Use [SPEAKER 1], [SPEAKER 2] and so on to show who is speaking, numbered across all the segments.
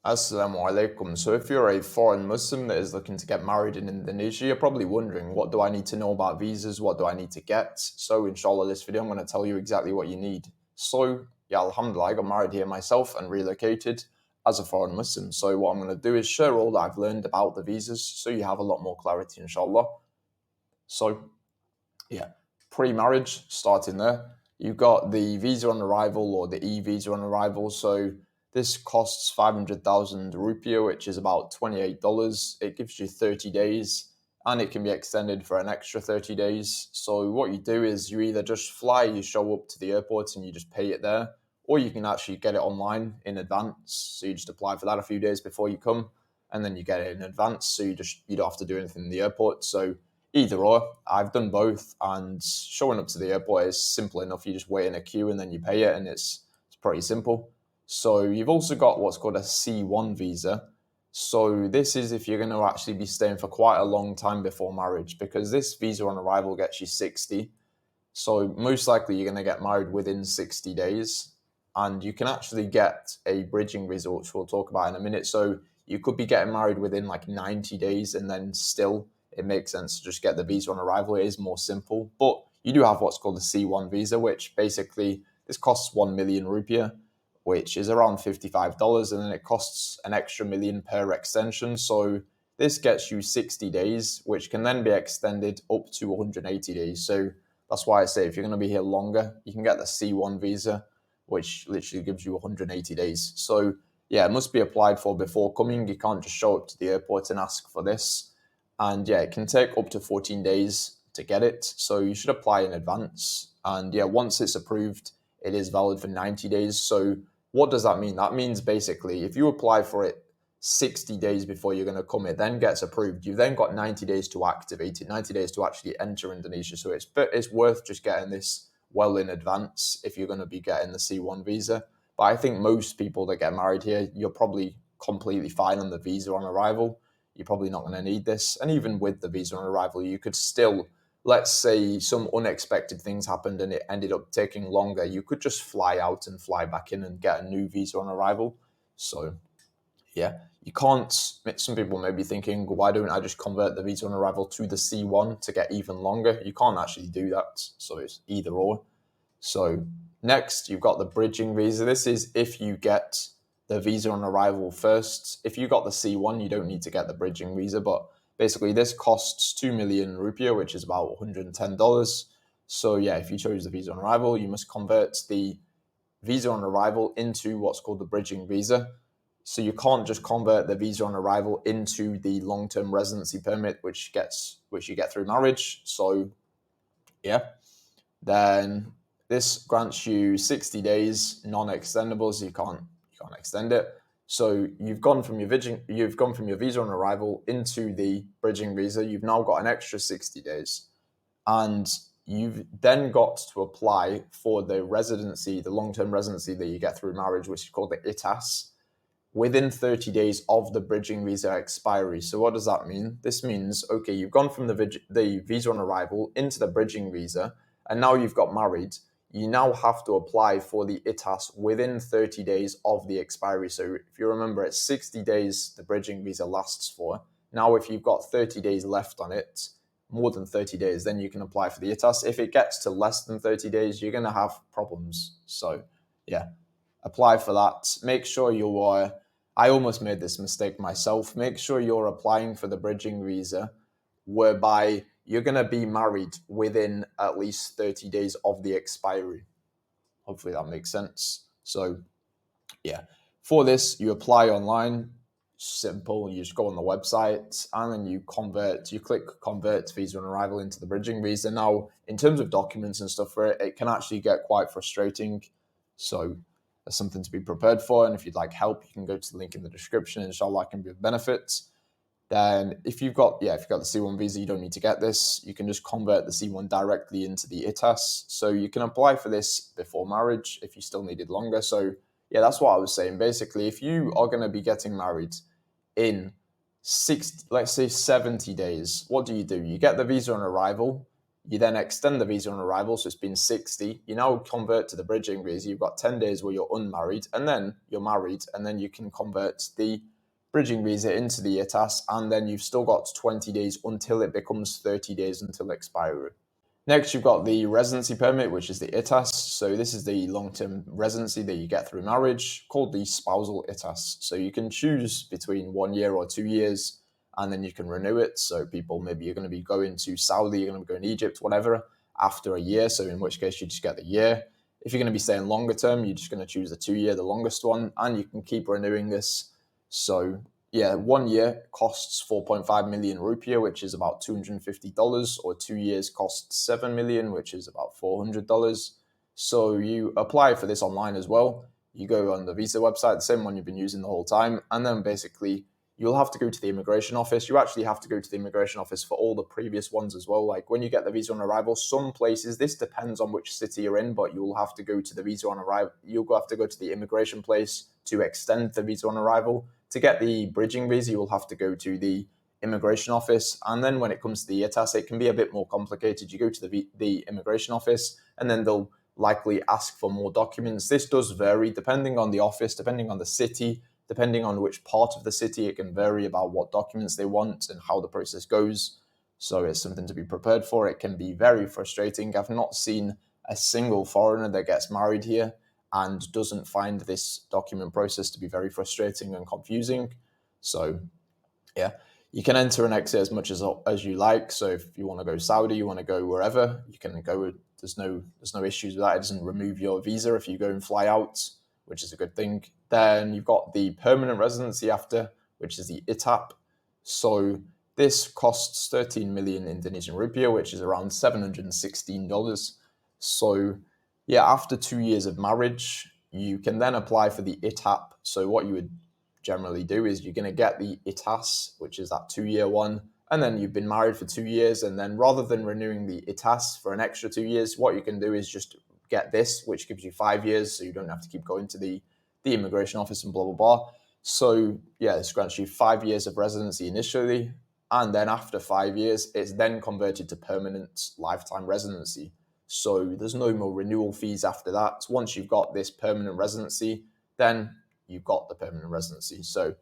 [SPEAKER 1] Assalamu alaikum. So if you're a foreign Muslim that is looking to get married in Indonesia, you're probably wondering, what do I need to know about visas? What do I need to get? So inshallah, this video, I'm going to tell you exactly what you need. So yeah, alhamdulillah, I got married here myself and relocated as a foreign Muslim. So what I'm going to do is share all that I've learned about the visas so you have a lot more clarity, inshallah. So yeah, pre-marriage, starting there. You've got the visa on arrival or the e-visa on arrival. So this costs 500,000 rupiah, which is about $28. It gives you 30 days and it can be extended for an extra 30 days. So what you do is you either just fly, you show up to the airport and you just pay it there, or you can actually get it online in advance. So you just apply for that a few days before you come and then you get it in advance. So you don't have to do anything in the airport. So either or, I've done both, and showing up to the airport is simple enough. You just wait in a queue and then you pay it, and it's pretty simple. So you've also got what's called a C1 visa. So this is if you're going to actually be staying for quite a long time before marriage, because this visa on arrival gets you 60. So most likely you're going to get married within 60 days, and you can actually get a bridging visa, which we'll talk about in a minute. So you could be getting married within like 90 days, and then still it makes sense to just get the visa on arrival. It is more simple, but you do have what's called the C1 visa, which basically this costs 1 million rupiah, which is around $55, and then it costs an extra million per extension. So this gets you 60 days, which can then be extended up to 180 days. So that's why I say if you're going to be here longer, you can get the C1 visa, which literally gives you 180 days. So yeah, it must be applied for before coming. You can't just show up to the airport and ask for this. And yeah, it can take up to 14 days to get it. So you should apply in advance. And yeah, once it's approved, it is valid for 90 days. So what does that mean? That means basically if you apply for it 60 days before you're going to come, it then gets approved. You've then got 90 days to activate it, 90 days to actually enter Indonesia. So it's worth just getting this well in advance if you're going to be getting the C1 visa. But I think most people that get married here, you're probably completely fine on the visa on arrival. You're probably not going to need this. And even with the visa on arrival, you could still, let's say some unexpected things happened and it ended up taking longer, you could just fly out and fly back in and get a new visa on arrival. So yeah, you can't, some people may be thinking, why don't I just convert the visa on arrival to the C1 to get even longer? You can't actually do that. So it's either or. So next, you've got the bridging visa. This is if you get the visa on arrival first. If you got the C1, you don't need to get the bridging visa, but basically this costs 2 million rupiah, which is about $110. So yeah, if you chose the visa on arrival, you must convert the visa on arrival into what's called the bridging visa. So you can't just convert the visa on arrival into the long-term residency permit, which you get through marriage. So yeah, then this grants you 60 days non-extendables. You can't extend it. So you've gone from your visa on arrival into the bridging visa. You've now got an extra 60 days, and you've then got to apply for the residency, the long-term residency that you get through marriage, which is called the ITAS, within 30 days of the bridging visa expiry. So what does that mean? This means, okay, you've gone from the visa on arrival into the bridging visa, and now you've got married. You now have to apply for the ITAS within 30 days of the expiry. So if you remember, it's 60 days the bridging visa lasts for. Now, if you've got 30 days left on it, more than 30 days, then you can apply for the ITAS. If it gets to less than 30 days, you're going to have problems. So yeah, apply for that. Make sure I almost made this mistake myself. Make sure you're applying for the bridging visa whereby you're going to be married within at least 30 days of the expiry. Hopefully that makes sense. So yeah, for this, you apply online. Simple. You just go on the website and then you click convert visa on arrival into the bridging visa. Now, in terms of documents and stuff for it, it can actually get quite frustrating. So there's something to be prepared for. And if you'd like help, you can go to the link in the description. Inshallah, it can be of benefit. Then if you've got the C1 visa, you don't need to get this. You can just convert the C1 directly into the ITAS. So you can apply for this before marriage if you still needed longer. So yeah, that's what I was saying. Basically, if you are going to be getting married in let's say 70 days, what do? You get the visa on arrival. You then extend the visa on arrival, so it's been 60. You now convert to the bridging visa. You've got 10 days where you're unmarried, and then you're married, and then you can convert the bridging visa into the ITAS, and then you've still got 20 days until it becomes 30 days until expiry. Next, you've got the residency permit, which is the ITAS. So this is the long-term residency that you get through marriage, called the spousal ITAS. So you can choose between 1 year or 2 years, and then you can renew it. So people, maybe you're going to be going to Saudi, you're going to be going to Egypt, whatever, after a year. So in which case you just get the year. If you're going to be staying longer term, you're just going to choose the 2 year, the longest one, and you can keep renewing this. So yeah, 1 year costs 4.5 million rupiah, which is about $250, or 2 years costs 7 million, which is about $400. So you apply for this online as well. You go on the visa website, the same one you've been using the whole time, and then basically you'll have to go to the immigration office. You actually have to go to the immigration office for all the previous ones as well. Like when you get the visa on arrival, some places, this depends on which city you're in, but you'll have to go to the visa on arrival. You'll have to go to the immigration place to extend the visa on arrival. To get the bridging visa, you will have to go to the immigration office. And then when it comes to the ITAS, it can be a bit more complicated. You go to the immigration office, and then they'll likely ask for more documents. This does vary depending on the office, depending on the city, depending on which part of the city. It can vary about what documents they want and how the process goes. So it's something to be prepared for. It can be very frustrating. I've not seen a single foreigner that gets married here and doesn't find this document process to be very frustrating and confusing. So yeah, you can enter and exit as much as you like. So if you want to go Saudi, you want to go wherever, you can go. There's no issues with that. It doesn't remove your visa if you go and fly out, which is a good thing. Then you've got the permanent residency after, which is the ITAP. So this costs 13 million Indonesian rupiah, which is around $716. So yeah, after 2 years of marriage, you can then apply for the ITAP. So what you would generally do is you're going to get the ITAS, which is that 2 year one, and then you've been married for 2 years, and then rather than renewing the ITAS for an extra 2 years, what you can do is just get this, which gives you 5 years, so you don't have to keep going to the immigration office and blah blah blah. So yeah, this grants you 5 years of residency initially, and then after 5 years, it's then converted to permanent lifetime residency. So there's no more renewal fees after that. Once you've got this permanent residency, then you've got the permanent residency. So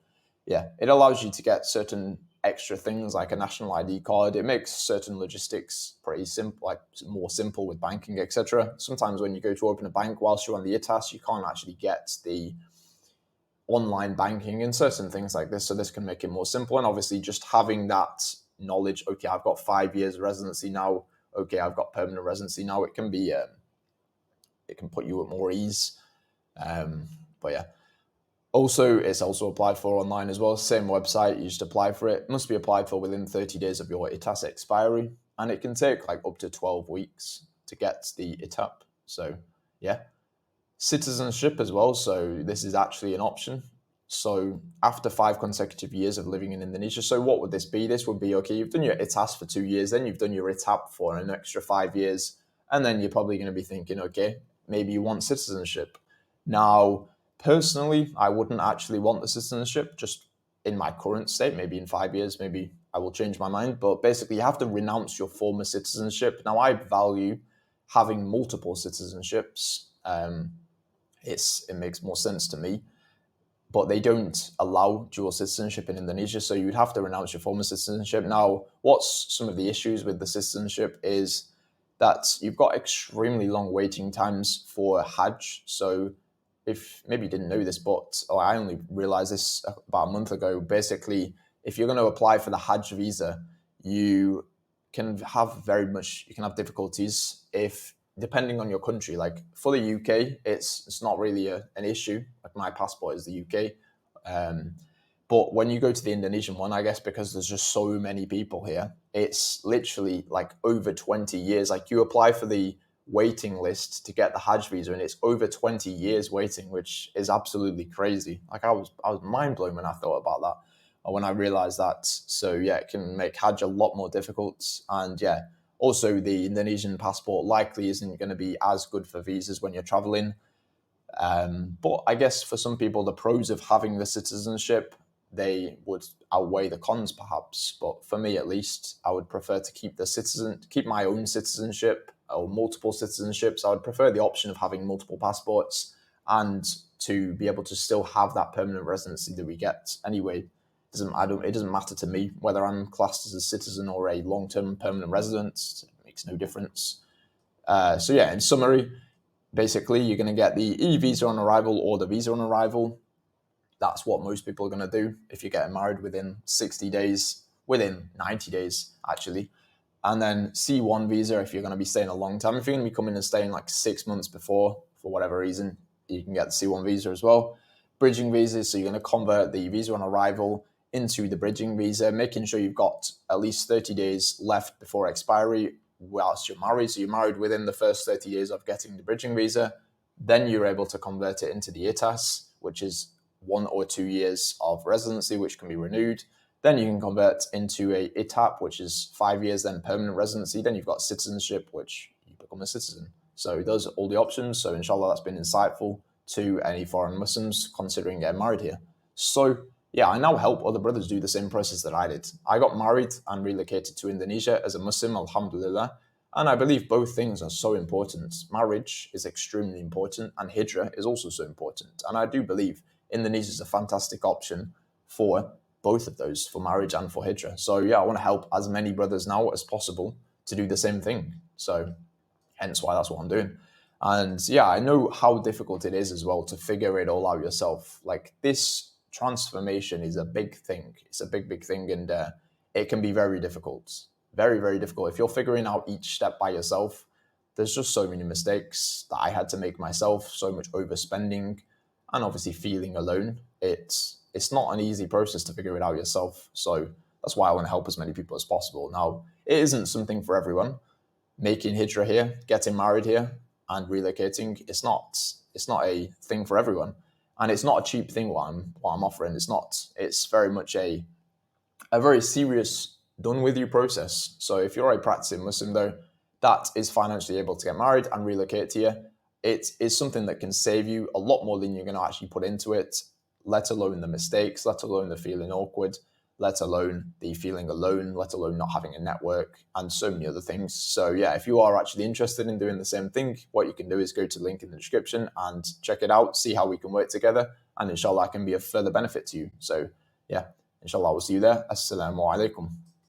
[SPEAKER 1] yeah, it allows you to get certain extra things like a national ID card. It makes certain logistics pretty simple, like more simple with banking, etc. Sometimes when you go to open a bank whilst you're on the ITAS, you can't actually get the online banking and certain things like this. So this can make it more simple. And obviously just having that knowledge, okay, I've got 5 years residency now, okay, I've got permanent residency now, it can be, it can put you at more ease. But yeah. Also, it's also applied for online as well. Same website, you just apply for it. It must be applied for within 30 days of your ITAS expiry. And it can take like up to 12 weeks to get the ITAP. So yeah. Citizenship as well. So this is actually an option. So after 5 consecutive years of living in Indonesia, so what would this be? This would be, okay, you've done your ITAS for 2 years, then you've done your ITAP for an extra 5 years. And then you're probably going to be thinking, okay, maybe you want citizenship. Now, personally, I wouldn't actually want the citizenship just in my current state. Maybe in 5 years, maybe I will change my mind. But basically, you have to renounce your former citizenship. Now, I value having multiple citizenships. It makes more sense to me. But they don't allow dual citizenship in Indonesia, so you'd have to renounce your former citizenship. Now, what's some of the issues with the citizenship is that you've got extremely long waiting times for Hajj. So if maybe you didn't know this, but I only realized this about a month ago. Basically, if you're going to apply for the Hajj visa, you can have difficulties if, depending on your country. Like for the UK, it's not really an issue. Like my passport is the UK. But when you go to the Indonesian one, I guess because there's just so many people here, it's literally like over 20 years. Like you apply for the waiting list to get the Hajj visa, and it's over 20 years waiting, which is absolutely crazy. Like I was mind blown when I thought about that, or when I realized that. So yeah, it can make Hajj a lot more difficult. And yeah, also the Indonesian passport likely isn't going to be as good for visas when you're traveling. But I guess for some people, the pros of having the citizenship, they would outweigh the cons perhaps. But for me at least, I would prefer to keep my own citizenship or multiple citizenships. I would prefer the option of having multiple passports and to be able to still have that permanent residency that we get anyway. It doesn't matter to me whether I'm classed as a citizen or a long-term permanent resident. It makes no difference. So yeah, in summary, basically you're going to get the e-visa on arrival or the visa on arrival. That's what most people are going to do if you're getting married within 60 days, within 90 days actually. And then C1 visa if you're going to be staying a long time. If you're going to be coming and staying like 6 months before, for whatever reason, you can get the C1 visa as well. Bridging visa, so you're going to convert the visa on arrival into the bridging visa, making sure you've got at least 30 days left before expiry whilst you're married. So you're married within the first 30 days of getting the bridging visa. Then you're able to convert it into the ITAS, which is 1 or 2 years of residency, which can be renewed. Then you can convert into a ITAP, which is 5 years, then permanent residency. Then you've got citizenship, which you become a citizen. So those are all the options. So inshallah, that's been insightful to any foreign Muslims considering getting married here. So yeah, I now help other brothers do the same process that I did. I got married and relocated to Indonesia as a Muslim, alhamdulillah. And I believe both things are so important. Marriage is extremely important and hijrah is also so important. And I do believe Indonesia is a fantastic option for both of those, for marriage and for hijrah. So yeah, I want to help as many brothers now as possible to do the same thing. So hence why that's what I'm doing. And yeah, I know how difficult it is as well to figure it all out yourself. Like this transformation is a big thing. It's a big thing, and it can be very difficult. Very, very difficult. If you're figuring out each step by yourself, there's just so many mistakes that I had to make myself, so much overspending, and obviously feeling alone. It's not an easy process to figure it out yourself. So that's why I want to help as many people as possible. Now, it isn't something for everyone. Making hijrah here, getting married here, and relocating, it's not a thing for everyone. And it's not a cheap thing what I'm offering. It's not. It's very much a very serious done with you process. So if you're a practicing Muslim though, that is financially able to get married and relocate here, it is something that can save you a lot more than you're going to actually put into it, let alone the mistakes, let alone the feeling awkward, let alone the feeling alone, let alone not having a network, and so many other things. So yeah, if you are actually interested in doing the same thing, what you can do is go to the link in the description and check it out, see how we can work together, and inshallah I can be of further benefit to you. So yeah, inshallah I will see you there. Assalamu alaikum.